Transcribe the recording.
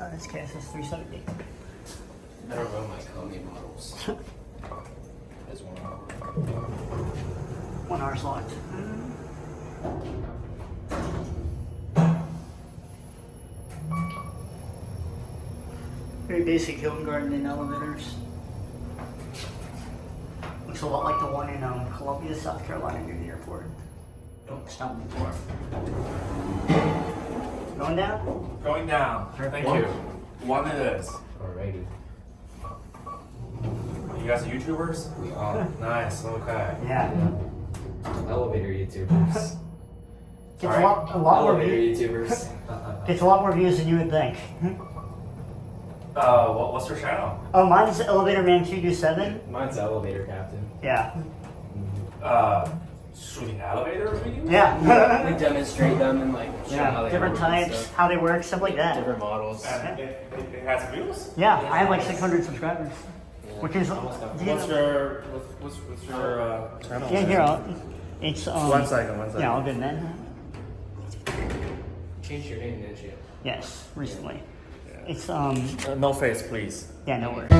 This KSS 370. I don't know my KONE models. There's one hour. 1 hour locked. Very basic Hilton Garden Inn elevators. Looks a lot like the one in Columbia, South Carolina near the airport. Don't stop me for. Going down? Going down. Thank you. One it is. Alrighty. You guys are YouTubers? We are Nice, okay. Yeah. elevator YouTubers. Gets a lot more Elevator views. YouTubers. Gets a lot more views than you would think. What's your channel? Oh, mine's Elevator Man 227. Mine's Elevator Captain. Yeah. Shooting elevator videos? Yeah. We demonstrate them and like show how Yeah. they Different work and types, stuff. how they work, stuff like that. Different models. And it has views? Yeah, I have like 600 subscribers. Which is Almost got- What's your channel? Yeah, here. It's One second. Yeah, all good, man. Changed your name, didn't you? Yes, recently. Yeah. It's No face, please. yeah, no worries.